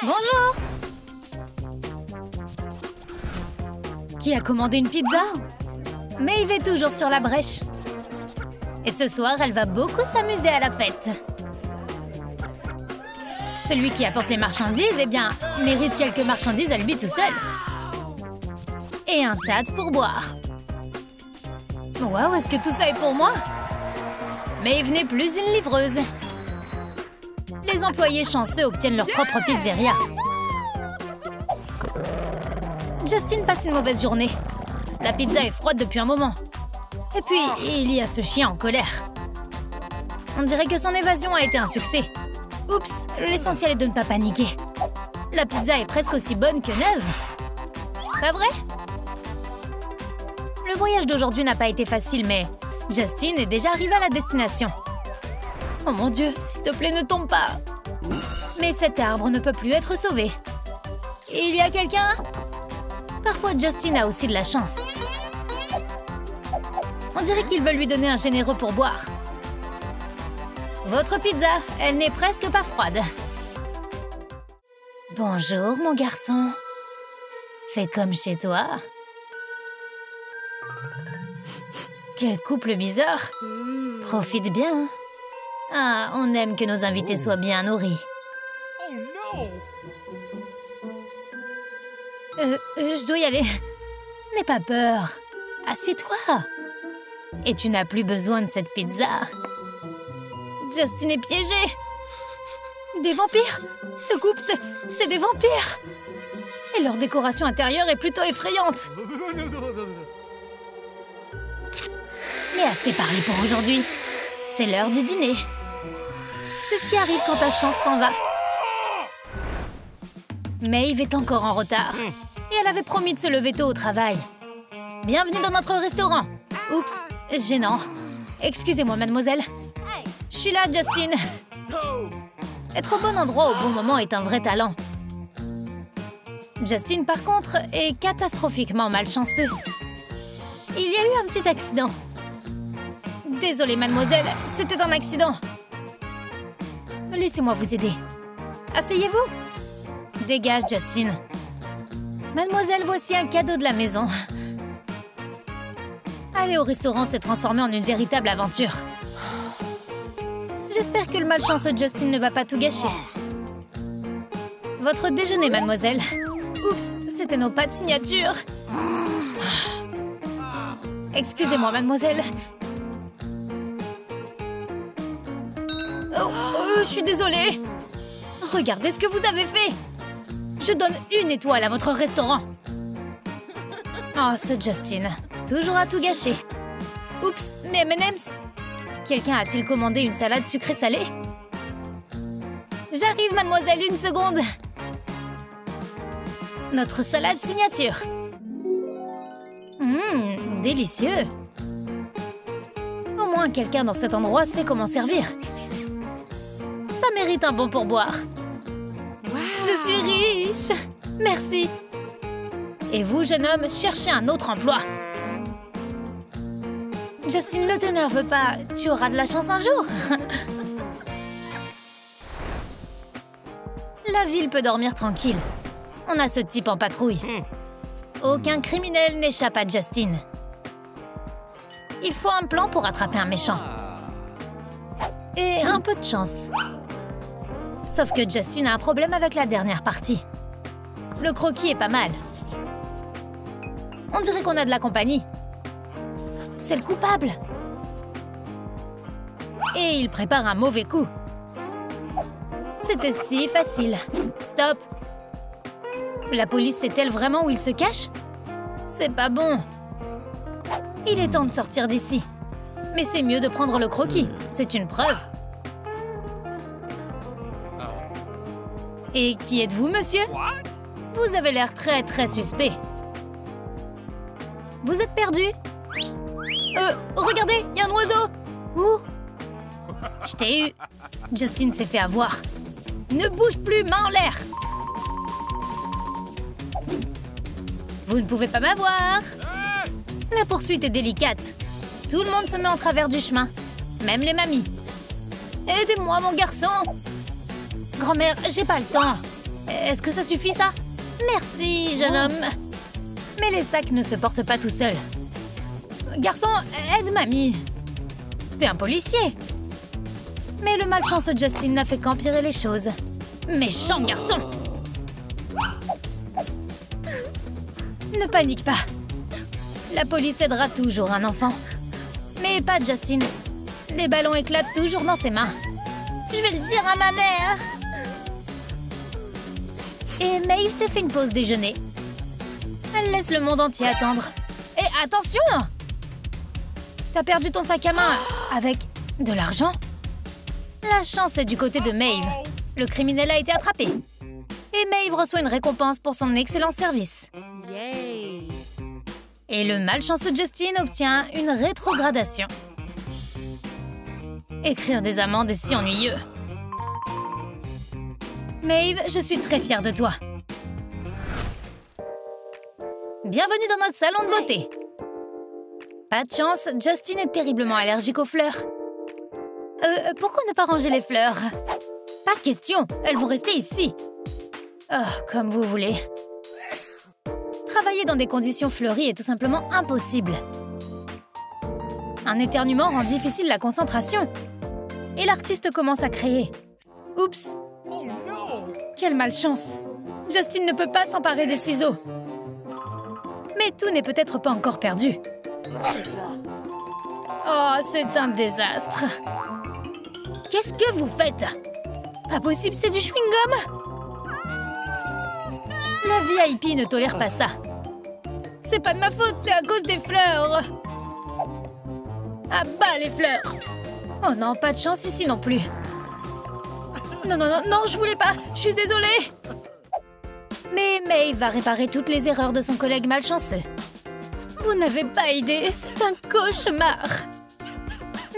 Bonjour! Qui a commandé une pizza? Maeve est toujours sur la brèche. Et ce soir, elle va beaucoup s'amuser à la fête. Celui qui apporte les marchandises, eh bien, mérite quelques marchandises à lui tout seul. Et un tas de pourboires. Waouh, est-ce que tout ça est pour moi? Maeve n'est plus une livreuse. Les employés chanceux obtiennent leur propre pizzeria. Justin passe une mauvaise journée. La pizza est froide depuis un moment. Et puis, il y a ce chien en colère. On dirait que son évasion a été un succès. Oups, l'essentiel est de ne pas paniquer. La pizza est presque aussi bonne que neuve. Pas vrai? Le voyage d'aujourd'hui n'a pas été facile, mais Justin est déjà arrivé à la destination. Oh mon Dieu, s'il te plaît, ne tombe pas. Mais cet arbre ne peut plus être sauvé. Il y a quelqu'un? Parfois, Justin a aussi de la chance. On dirait qu'il veut lui donner un généreux pourboire. Votre pizza, elle n'est presque pas froide. Bonjour, mon garçon. Fais comme chez toi. Quel couple bizarre. Profite bien. Ah, on aime que nos invités soient bien nourris. Je dois y aller. N'aie pas peur. Assieds-toi. Et tu n'as plus besoin de cette pizza. Justin est piégé. Des vampires? Ce couple, c'est des vampires. Et leur décoration intérieure est plutôt effrayante. Mais assez parlé pour aujourd'hui. C'est l'heure du dîner. C'est ce qui arrive quand ta chance s'en va. Maeve est encore en retard. Et elle avait promis de se lever tôt au travail. Bienvenue dans notre restaurant. Oups, gênant. Excusez-moi, mademoiselle. Je suis là, Justin. Être au bon endroit au bon moment est un vrai talent. Justin, par contre, est catastrophiquement malchanceux. Il y a eu un petit accident. Désolée, mademoiselle, c'était un accident. Laissez-moi vous aider. Asseyez-vous. Dégage, Justin. Mademoiselle, voici un cadeau de la maison. Aller au restaurant s'est transformé en une véritable aventure. J'espère que le malchanceux Justin ne va pas tout gâcher. Votre déjeuner, mademoiselle. Oups, c'était nos pâtes signature. Excusez-moi, mademoiselle. Je suis désolée. Regardez ce que vous avez fait. Je donne 1 étoile à votre restaurant. Oh, ce Justin. Toujours à tout gâcher. Oups, mes M&M's. Quelqu'un a-t-il commandé une salade sucrée-salée? J'arrive, mademoiselle, 1 seconde. Notre salade signature. Délicieux. Au moins, quelqu'un dans cet endroit sait comment servir. Ça mérite un bon pourboire. Wow. Je suis riche. Merci. Et vous, jeune homme, cherchez un autre emploi. Justin, ne t'énerve pas. Tu auras de la chance un jour. La ville peut dormir tranquille. On a ce type en patrouille. Aucun criminel n'échappe à Justin. Il faut un plan pour attraper un méchant. Et un peu de chance. Sauf que Justin a un problème avec la dernière partie. Le croquis est pas mal. On dirait qu'on a de la compagnie. C'est le coupable. Et il prépare un mauvais coup. C'était si facile. Stop. La police sait-elle vraiment où il se cache? C'est pas bon. Il est temps de sortir d'ici. Mais c'est mieux de prendre le croquis. C'est une preuve. Et qui êtes-vous, monsieur? Vous avez l'air très suspect. Vous êtes perdu? Regardez, il y a un oiseau! Où? Je t'ai eu. Justin s'est fait avoir. Ne bouge plus, main en l'air! Vous ne pouvez pas m'avoir! La poursuite est délicate. Tout le monde se met en travers du chemin. Même les mamies. Aidez-moi, mon garçon! Grand-mère, j'ai pas le temps. Est-ce que ça suffit, ça? Merci, jeune homme. Mais les sacs ne se portent pas tout seuls. Garçon, aide mamie. T'es un policier. Mais le malchanceux Justin n'a fait qu'empirer les choses. Méchant garçon! Ne panique pas. La police aidera toujours un enfant. Mais pas Justin. Les ballons éclatent toujours dans ses mains. Je vais le dire à ma mère. Et Maeve s'est fait une pause déjeuner. Elle laisse le monde entier attendre. Et attention! T'as perdu ton sac à main avec de l'argent? La chance est du côté de Maeve. Le criminel a été attrapé. Et Maeve reçoit une récompense pour son excellent service. Yay! Et le malchanceux Justin obtient une rétrogradation. Écrire des amendes est si ennuyeux. Maeve, je suis très fière de toi. Bienvenue dans notre salon de beauté. Pas de chance, Justin est terriblement allergique aux fleurs. Pourquoi ne pas ranger les fleurs? Pas de question, elles vont rester ici. Oh, comme vous voulez. Travailler dans des conditions fleuries est tout simplement impossible. Un éternuement rend difficile la concentration. Et l'artiste commence à créer. Oups! Oh non! Quelle malchance! Justin ne peut pas s'emparer des ciseaux. Mais tout n'est peut-être pas encore perdu. Oh, c'est un désastre. Qu'est-ce que vous faites? Pas possible, c'est du chewing-gum! La VIP ne tolère pas ça. C'est pas de ma faute, c'est à cause des fleurs. À bas les fleurs! Oh non, pas de chance ici non plus. Non, non, non, non, je voulais pas. Je suis désolée. Mais Maeve va réparer toutes les erreurs de son collègue malchanceux. Vous n'avez pas idée, c'est un cauchemar.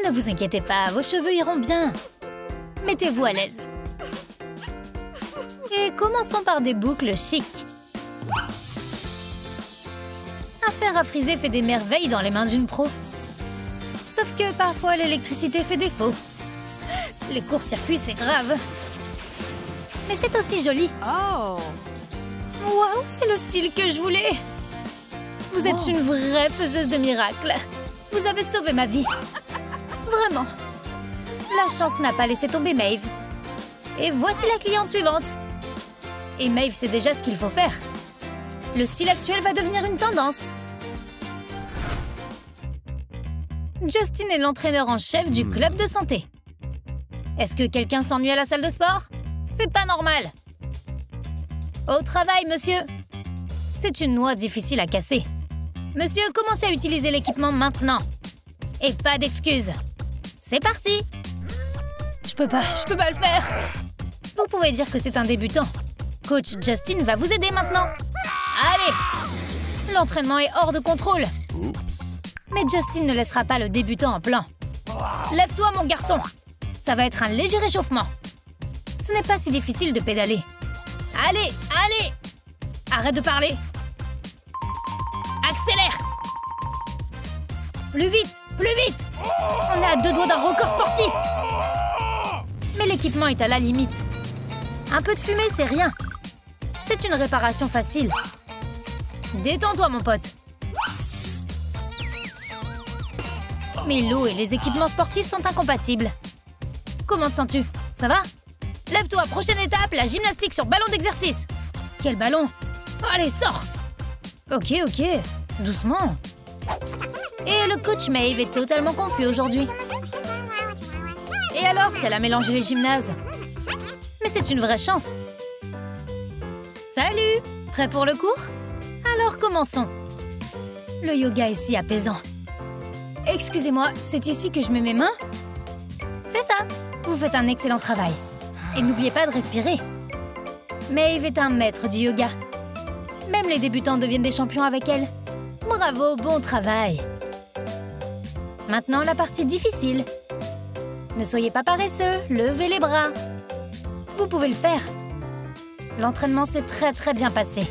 Ne vous inquiétez pas, vos cheveux iront bien. Mettez-vous à l'aise. Et commençons par des boucles chic. Un fer à friser fait des merveilles dans les mains d'une pro. Sauf que parfois l'électricité fait défaut. Les courts-circuits, c'est grave. Mais c'est aussi joli. Oh! Waouh, c'est le style que je voulais. Vous êtes une vraie faiseuse de miracles. Vous avez sauvé ma vie. Vraiment. La chance n'a pas laissé tomber Maeve. Et voici la cliente suivante. Et Maeve sait déjà ce qu'il faut faire. Le style actuel va devenir une tendance. Justin est l'entraîneur en chef du club de santé. Est-ce que quelqu'un s'ennuie à la salle de sport? C'est pas normal. Au travail, monsieur. C'est une noix difficile à casser. Monsieur, commencez à utiliser l'équipement maintenant. Et pas d'excuses. C'est parti. Je peux pas le faire. Vous pouvez dire que c'est un débutant. Coach Justin va vous aider maintenant. Allez! L'entraînement est hors de contrôle. Mais Justin ne laissera pas le débutant en plan. Lève-toi, mon garçon. Ça va être un léger réchauffement. Ce n'est pas si difficile de pédaler. Allez, allez! Arrête de parler. Accélère! Plus vite, plus vite! On est à 2 doigts d'un record sportif. Mais l'équipement est à la limite. Un peu de fumée, c'est rien. C'est une réparation facile. Détends-toi, mon pote. Mais l'eau et les équipements sportifs sont incompatibles. Comment te sens-tu? Ça va? Lève-toi, prochaine étape, la gymnastique sur ballon d'exercice. Quel ballon? Allez, sors! Ok, doucement. Et le coach Maeve est totalement confus aujourd'hui. Et alors, si elle a mélangé les gymnases? Mais c'est une vraie chance. Salut! Prêt pour le cours? Alors commençons. Le yoga est si apaisant. Excusez-moi, c'est ici que je mets mes mains? C'est ça! Vous faites un excellent travail. Et n'oubliez pas de respirer. Maeve est un maître du yoga. Même les débutants deviennent des champions avec elle. Bravo, bon travail. Maintenant, la partie difficile. Ne soyez pas paresseux, levez les bras. Vous pouvez le faire. L'entraînement s'est très bien passé.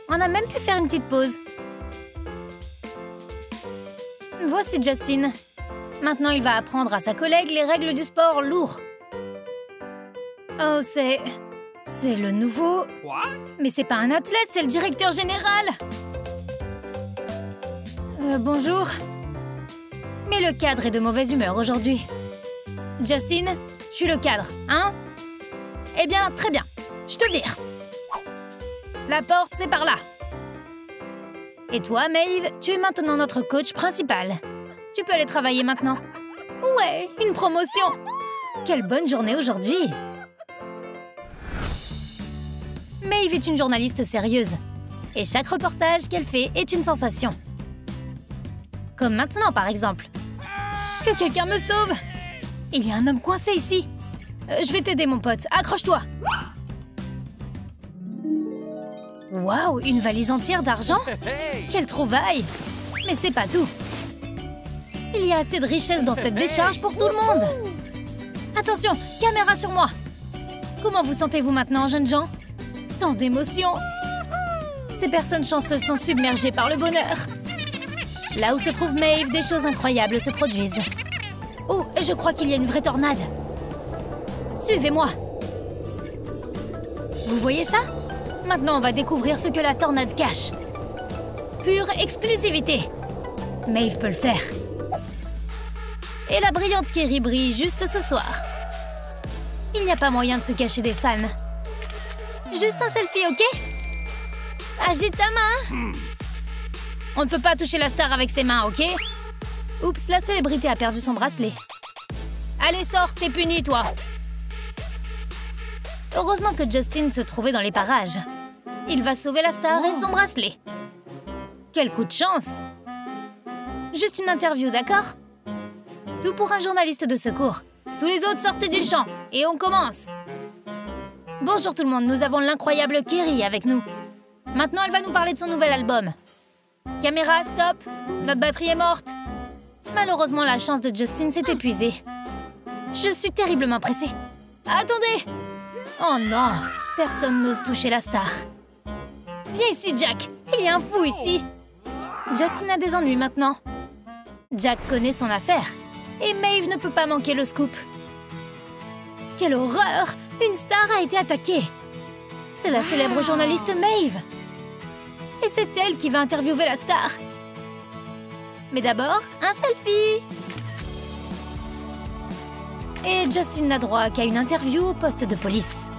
On a même pu faire une petite pause. Voici Justin. Maintenant, il va apprendre à sa collègue les règles du sport lourd. Oh, c'est le nouveau... What? Mais c'est pas un athlète, c'est le directeur général. Bonjour. Mais le cadre est de mauvaise humeur aujourd'hui. Justin, je suis le cadre, hein? Eh bien, très bien. Je te vire. La porte, c'est par là. Et toi, Maeve, tu es maintenant notre coach principal. Tu peux aller travailler maintenant. Ouais, une promotion. Quelle bonne journée aujourd'hui. Maeve est une journaliste sérieuse. Et chaque reportage qu'elle fait est une sensation. Comme maintenant, par exemple. Que quelqu'un me sauve! Il y a un homme coincé ici. Je vais t'aider, mon pote. Accroche-toi. Waouh, une valise entière d'argent? Quelle trouvaille! Mais c'est pas tout. Il y a assez de richesse dans cette décharge pour tout le monde. Attention, caméra sur moi. Comment vous sentez-vous maintenant, jeunes gens? Tant d'émotions. Ces personnes chanceuses sont submergées par le bonheur. Là où se trouve Maeve, des choses incroyables se produisent. Oh, je crois qu'il y a une vraie tornade. Suivez-moi. Vous voyez ça? Maintenant, on va découvrir ce que la tornade cache. Pure exclusivité. Maeve peut le faire. Et la brillante Kerry brille juste ce soir. Il n'y a pas moyen de se cacher des fans. Juste un selfie, ok? Agite ta main. On ne peut pas toucher la star avec ses mains, ok? Oups, la célébrité a perdu son bracelet. Allez, sors, t'es puni, toi. Heureusement que Justin se trouvait dans les parages. Il va sauver la star et son bracelet. Quel coup de chance! Juste une interview, d'accord? Tout pour un journaliste de secours. Tous les autres sortez du champ et on commence. Bonjour tout le monde, nous avons l'incroyable Kerry avec nous. Maintenant, elle va nous parler de son nouvel album. Caméra, stop! Notre batterie est morte. Malheureusement, la chance de Justin s'est épuisée. Je suis terriblement pressée. Attendez! Oh non! Personne n'ose toucher la star. Viens ici, Jack! Il y a un fou ici! Justin a des ennuis maintenant. Jack connaît son affaire. Et Maeve ne peut pas manquer le scoop. Quelle horreur! Une star a été attaquée! C'est la célèbre journaliste Maeve! Et c'est elle qui va interviewer la star. Mais d'abord, un selfie! Et Justin n'a droit qu'à une interview au poste de police.